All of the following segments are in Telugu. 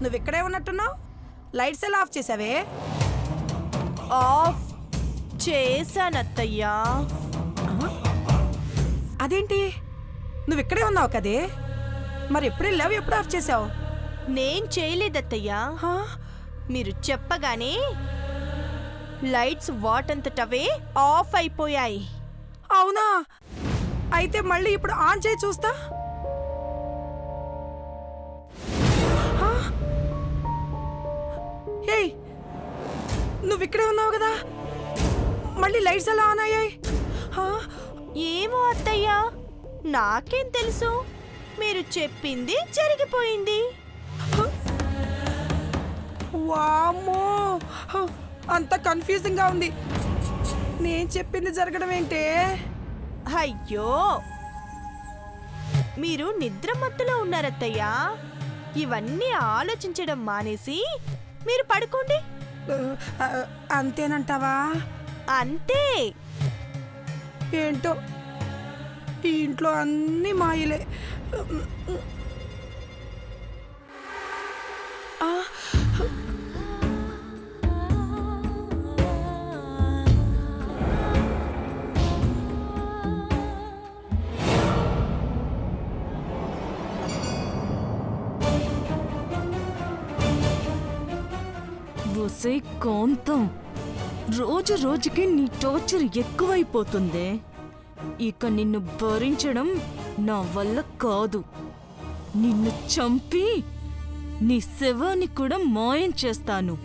నువ్వు ఇక్కడే ఉన్నట్టున్నావు. లైట్స్ ఎలా ఆఫ్ చేసావే? ఆఫ్ చేశానత్తయ్యా. అదేంటి, నువ్వు ఇక్కడే ఉన్నావు కదే, మరి ఎప్పుడు వెళ్ళావు, ఎప్పుడు ఆఫ్ చేసావు? నేను చేయలేదత్తయ్యా. మీరు చెప్పగానే లైట్స్ వాటంతటవే ఆఫ్ అయిపోయాయి. అవునా? అయితే మళ్ళీ ఇప్పుడు ఆన్ చేయి చూస్తా. ఏయ్, నువ్వు ఇక్కడే ఉన్నావు కదా, మళ్ళీ లైట్స్ ఎలా ఆన్ అయ్యాయి? ఏమో అత్తయ్యా, నాకేం తెలుసు. మీరు చెప్పింది జరిగిపోయింది. వామ్మో, అంత కన్ఫ్యూజింగ్ గా ఉంది. నేను చెప్పింది జరగడం ఏంటే? అయ్యో, మీరు నిద్రమత్తులో ఉన్నారత్తయ్యా. ఇవన్నీ ఆలోచించడం మానేసి మీరు పడుకోండి. అంతేనంటావా? అంతే. ఏంటో ఈ ఇంట్లో అన్ని మాయలే. ఒసే కాంతం, రోజు రోజుకి నీ టార్చర్ ఎక్కువైపోతుందే. ఇక నిన్ను భరించడం నా వల్ల కాదు. నిన్ను చంపి నీ శవాన్ని కూడా మాయం చేస్తాను.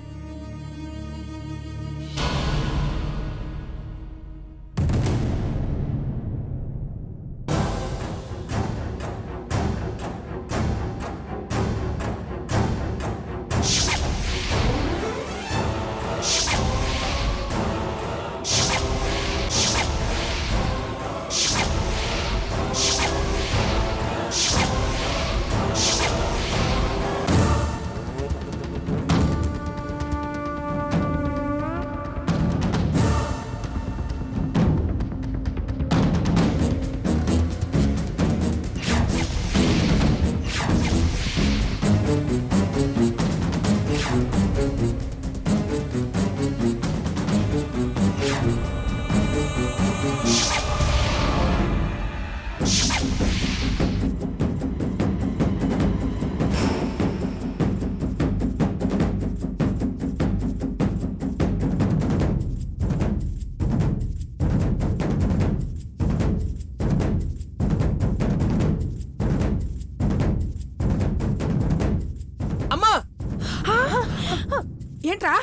ఏంట్రా?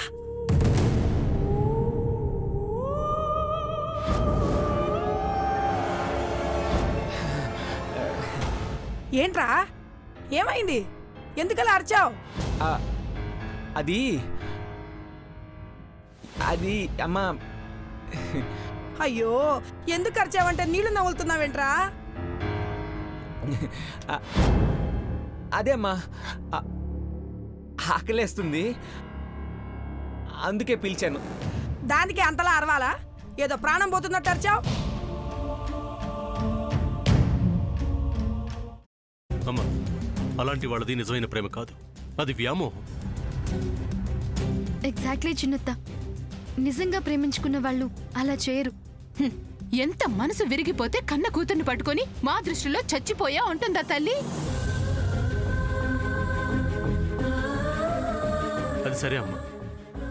ఏంట్రా, ఏమైంది? ఎందుకలా అరిచావు? అది అది అమ్మా. అయ్యో, ఎందుకు అరిచావంటే నీళ్లు నవ్వులుతున్నావేంట్రా? అదే అమ్మా, ఆకలేస్తుంది, అందుకే పిలిచాను. దానికి అంతలా అరవాలా? ఏదో ప్రాణం పోతున్నట్టు అరిచావు. అమ్మా, అలాంటి వాళ్ళది నిజమైన ప్రేమ కాదు, అది వ్యామోహం. ఎగ్జాక్ట్లీ చిన్నత్త, నిజంగా ప్రేమించుకున్న వాళ్ళు అలా చేయరు. ఎంత మనసు విరిగిపోతే కన్న కూతుర్ని పట్టుకొని మా దృష్టిలో చచ్చిపోయా ఉంటుందా తల్లి? అది సరే అమ్మా,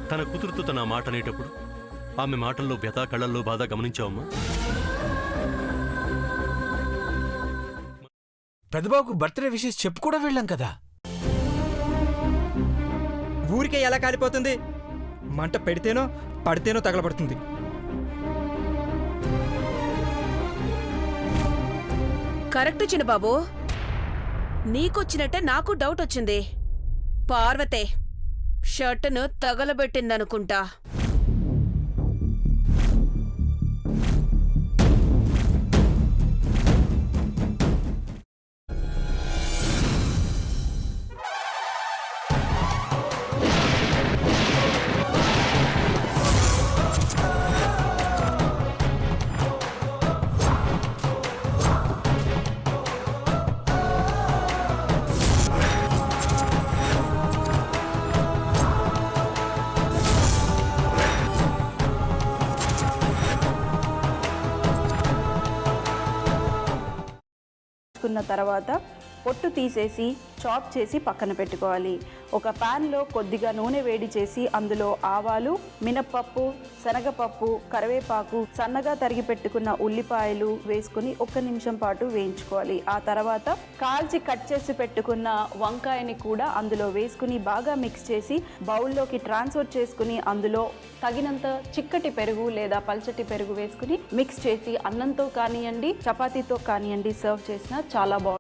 తన కూతురుతో తన మాట అనేటప్పుడు ఆమె మాటల్లో వ్యథ, కళ్ళల్లో బాధ గమనించావమ్మా? పెద్దబాబుకు బర్త్డే విషెస్ చెప్పు కూడా వెళ్ళాం కదా. ఊరికే ఎలా కాలిపోతుంది? మంట పెడితేనో పడితేనో తగలబడుతుంది. కరెక్ట్ చిన్నబాబు, నీకొచ్చినట్టే నాకు డౌట్ వచ్చింది. పార్వతే షర్టును తగలబెట్టిందనుకుంటా. తీసుకున్న తర్వాత పొట్టు తీసేసి చాప్ చేసి పక్కన పెట్టుకోవాలి. ఒక ప్యాన్లో కొద్దిగా నూనె వేడి చేసి అందులో ఆవాలు, మినప్పప్పు, శనగపప్పు, కరివేపాకు, సన్నగా తరిగి పెట్టుకున్న ఉల్లిపాయలు వేసుకుని 1 నిమిషం పాటు వేయించుకోవాలి. ఆ తర్వాత కాల్చి కట్ చేసి పెట్టుకున్న వంకాయని కూడా అందులో వేసుకుని బాగా మిక్స్ చేసి బౌల్లోకి ట్రాన్స్ఫర్ చేసుకుని అందులో తగినంత చిక్కటి పెరుగు లేదా పల్చటి పెరుగు వేసుకుని మిక్స్ చేసి అన్నంతో కానివ్వండి, చపాతీతో కానివ్వండి సర్వ్ చేసినా చాలా బాగుంటుంది.